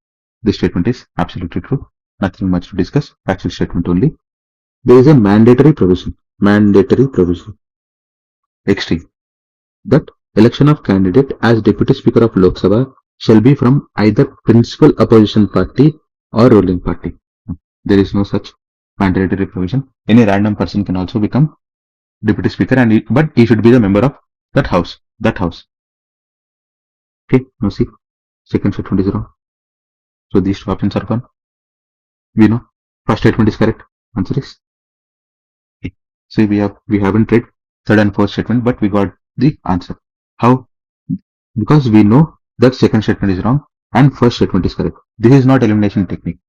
S1: this statement is absolutely true. Nothing much to discuss. Factual statement only. There is a mandatory provision, extreme, that election of candidate as Deputy Speaker of Lok Sabha shall be from either principal opposition party or ruling party. There is no such mandatory provision. Any random person can also become Deputy Speaker, but he should be the member of that house. Okay, now see, second statement is wrong. So these two options are gone. We know first statement is correct. Answer is A. So we haven't read third and fourth statement, but we got the answer. How? Because we know that second statement is wrong and first statement is correct. This is not elimination technique.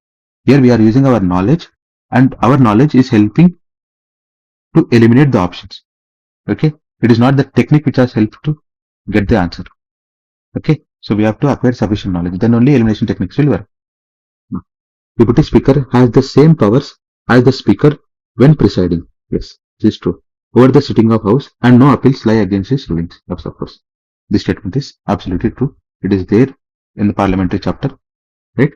S1: Here we are using our knowledge, and our knowledge is helping to eliminate the options. Okay, it is not the technique which has helped to get the answer. Okay, so we have to acquire sufficient knowledge, then only elimination techniques will work. Deputy Speaker has the same powers as the Speaker when presiding. Yes, this is true. Over the sitting of House, and no appeals lie against his rulings. Yes, of course. This statement is absolutely true. It is there in the parliamentary chapter. Right?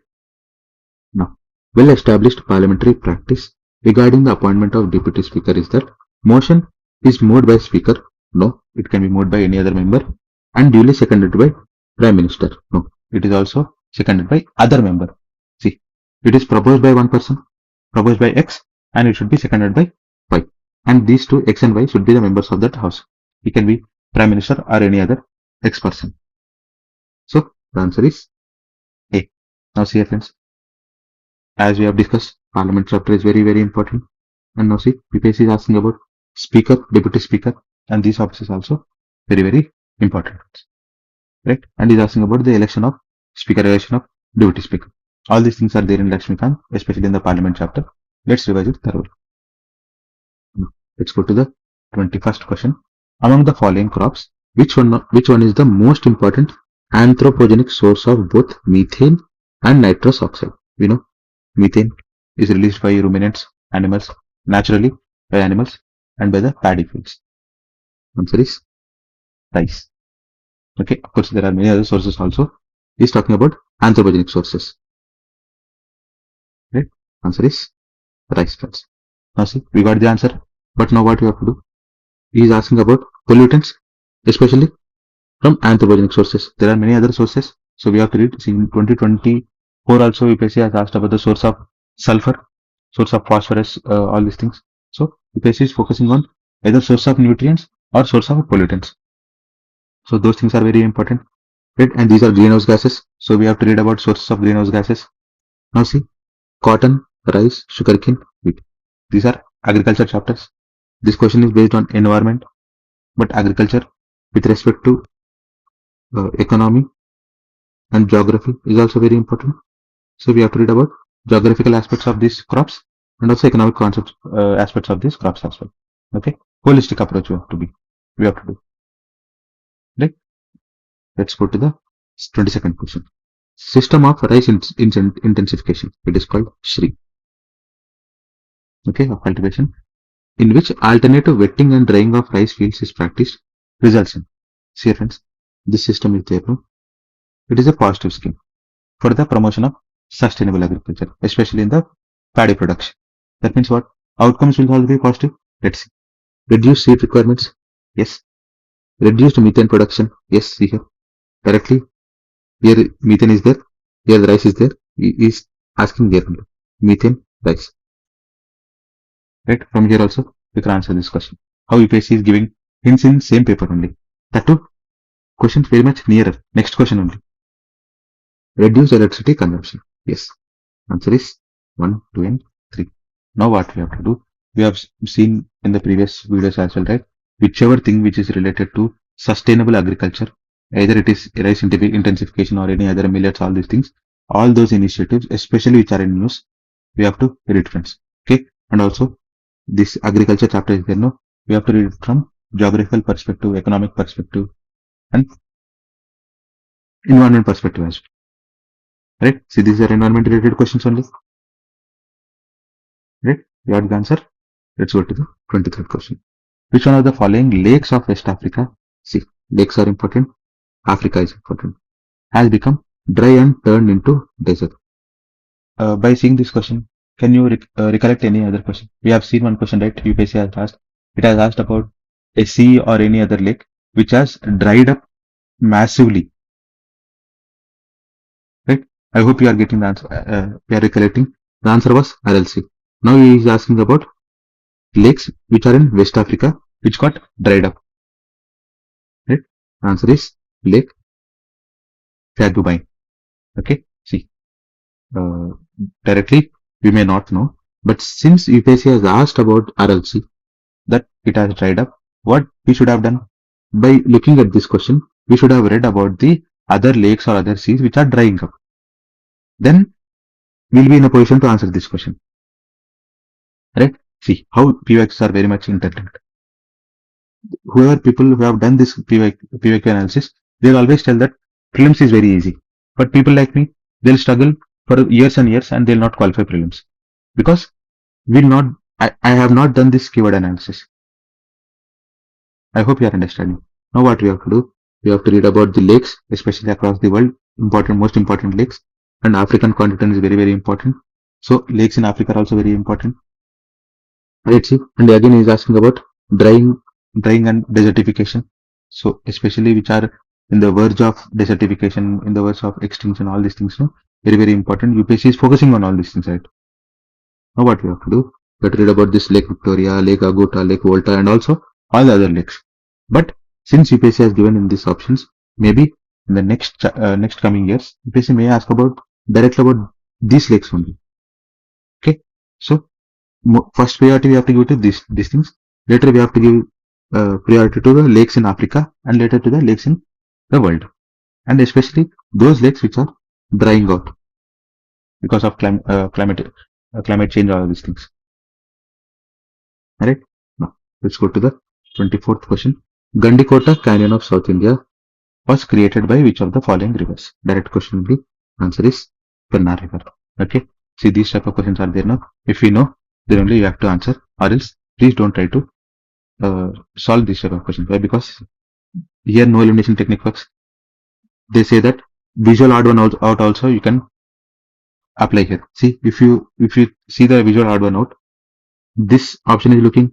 S1: Now, well-established parliamentary practice regarding the appointment of Deputy Speaker is that motion is moved by Speaker. No, it can be moved by any other member, and duly seconded by Prime Minister. No, it is also seconded by other member. See, it is proposed by one person, proposed by X, and it should be seconded by Y. And these two, X and Y, should be the members of that house. It can be Prime Minister or any other X person. So the answer is A. Now see, friends, as we have discussed, Parliament chapter is very, very important. And now see, UPSC is asking about Speaker, Deputy Speaker, and these offices also very, very important. Right? And is asking about the election of Speaker, election of Deputy Speaker. All these things are there in Lakshmikant, especially in the Parliament chapter. Let's revise it thoroughly. Let's go to the 21st question. Among the following crops, which one is the most important anthropogenic source of both methane and nitrous oxide? We know methane is released by ruminants, animals, naturally by animals, and by the paddy fields. Answer is rice. Okay, of course, there are many other sources also. He's talking about anthropogenic sources. Right? Answer is rice, friends. Now see, we got the answer. But now what we have to do? he is asking about pollutants, especially from anthropogenic sources. There are many other sources, so we have to read. See, in 2024 also UPSC has asked about the source of sulfur, source of phosphorus, all these things. So UPSC is focusing on either source of nutrients or source of pollutants. So those things are very important, right? And these are greenhouse gases. So we have to read about sources of greenhouse gases. Now see, cotton, rice, sugarcane, wheat. These are agriculture chapters. This question is based on environment, but agriculture with respect to economy and geography is also very important. So we have to read about geographical aspects of these crops and also economic concepts aspects of these crops as well. Okay, holistic approach we have to do. Right? Let's go to the 22nd question. System of rice intensification. It is called SHRI. Okay, of cultivation, in which alternative wetting and drying of rice fields is practiced, results in. See friends, this system is there. No? It is a positive scheme for the promotion of sustainable agriculture, especially in the paddy production. That means what? Outcomes will all be positive. Let's see. Reduced seed requirements. Yes. Reduced methane production. Yes, see here. Directly. Here methane is there. Here the rice is there. He is asking there. Methane, rice. Right? From here also, we can answer this question. How UPSC is giving hints in same paper only. That too, questions very much nearer. Next question only. Reduce electricity consumption. Yes. Answer is 1, 2, and 3. Now what we have to do? We have seen in the previous videos as well, right? Whichever thing which is related to sustainable agriculture, either it is rice intensification or any other millets, all these things, all those initiatives, especially which are in news, we have to read it, friends. Okay. And also, this agriculture chapter is there, no? We have to read it from geographical perspective, economic perspective, and environment perspective as well. Right? See, these are environment related questions only. Right? You have the answer. Let's go to the 23rd question. Which one of the following lakes of West Africa? See, lakes are important. Africa is important. Has become dry and turned into desert. By seeing this question, can you recollect any other question? We have seen one question, right? UPSC has asked. It has asked about a sea or any other lake which has dried up massively. Right? I hope you are getting the answer. You are recollecting. The answer was RLC. Now he is asking about lakes which are in West Africa which got dried up. Right? The answer is Lake Fagubine. Okay? See. Directly we may not know, but since UPSC has asked about RLC, that it has dried up, what we should have done? By looking at this question, we should have read about the other lakes or other seas which are drying up. Then we'll be in a position to answer this question. Right? See how PYQs are very much interlinked. Whoever people who have done this PYQ analysis, they'll always tell that prelims is very easy. But people like me, they'll struggle for years and years and they'll not qualify prelims. Because I have not done this keyword analysis. I hope you are understanding. Now what we have to do? We have to read about the lakes, especially across the world, most important lakes. And African continent is very, very important. So lakes in Africa are also very important. Let's see. And again he is asking about drying and desertification. So especially which are in the verge of desertification, in the verge of extinction, all these things, no? Very, very important. UPSC is focusing on all these things, right? Now what we have to do? We have to read about this Lake Victoria, Lake Aguta, Lake Volta, and also all the other lakes. But since UPSC has given in these options, maybe in the next coming years, UPSC may ask directly about these lakes only. Okay, so first priority we have to give to these things. Later we have to give priority to the lakes in Africa and later to the lakes in the world, and especially those lakes which are drying out because of climate change, all these things. Alright, now let's go to the 24th question. Gandikota Canyon of South India was created by which of the following rivers? Direct question will be, answer is Pennar River. Okay, see these type of questions are there now. If you know, then only you have to answer, or else please don't try to solve this type of questions. Why? Because here no elimination technique works. They say that visual odd one out also you can apply here. See, if you see the visual odd one out, this option is looking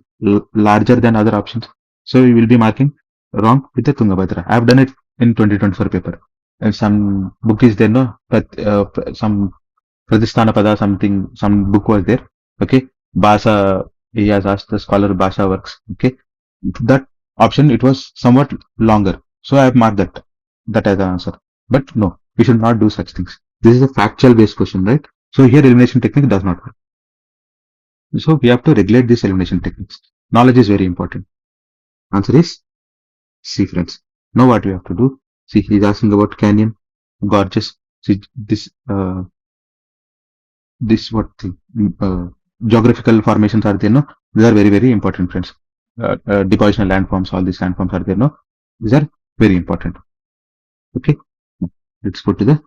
S1: larger than other options. So we will be marking wrong with the Tungabhadra. I have done it in 2024 paper. And some book is there, no? But some Pradhisthana Pada, something, some book was there. Okay. Bhasha, he has asked the scholar Bhasha works. Okay. That option, it was somewhat longer. So I have marked that as an answer. But no, we should not do such things. This is a factual based question, right? So here elimination technique does not work. So we have to regulate these elimination techniques. Knowledge is very important. Answer is C, friends. Now what we have to do? See, he's asking about canyon, gorges. See, this what thing? Geographical formations are there, no? These are very, very important, friends. Depositional landforms, all these landforms are there, no? These are very important. Okay. Let's go to the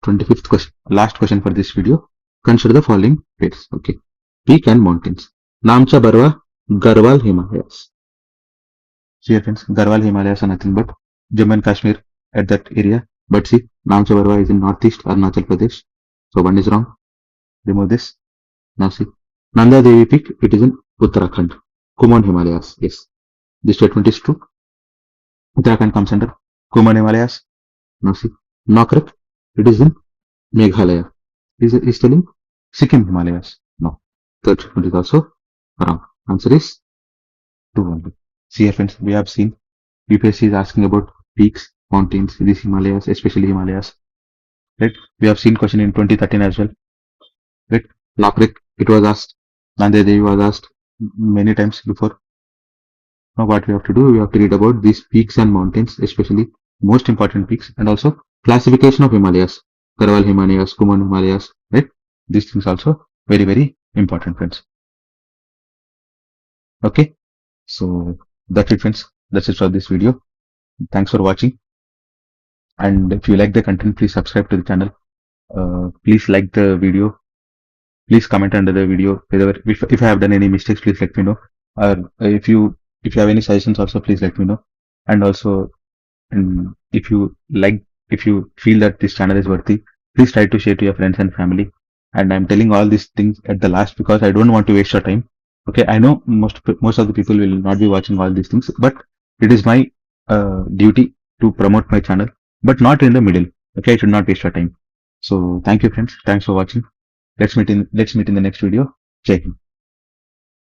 S1: 25th question. Last question for this video. Consider the following dates. Okay. Peak and mountains. Namcha Barwa, Garhwal Himalayas. See, friends, Garhwal Himalayas are nothing but Jammu and Kashmir at that area. But see, Namcha Barwa is in northeast Arunachal Pradesh. So one is wrong. Remove this. Now see, Nanda Devi Peak, it is in Uttarakhand. Kumaon Himalayas. Yes. This statement is true. Uttarakhand comes under Kumaon Himalayas. Now see, Nokrak, it is in Meghalaya. Is telling Sikkim Himalayas. No. Third statement is also wrong. Answer is 2 only. See here, friends, we have seen UPSC is asking about peaks, mountains, these Himalayas, especially Himalayas. Right? We have seen question in 2013 as well. Right? Nokrak, it was asked. Nanda Devi was asked many times before. Now what we have to do, we have to read about these peaks and mountains, especially most important peaks, and also classification of Himalayas. Garhwal Himalayas, Kumaon Himalayas, right? These things also very, very important, friends. Okay. So that's it, friends. That's it for this video. Thanks for watching. And if you like the content, please subscribe to the channel. Please like the video. Please comment under the video. If I have done any mistakes, please let me know. Or if you have any suggestions, also please let me know. And also, if you feel that this channel is worthy, please try to share to your friends and family. And I'm telling all these things at the last because I don't want to waste your time. Okay, I know most of the people will not be watching all these things, but it is my duty to promote my channel, but not in the middle. Okay, I should not waste your time. So thank you, friends. Thanks for watching. Let's meet in the next video. Jai Hind.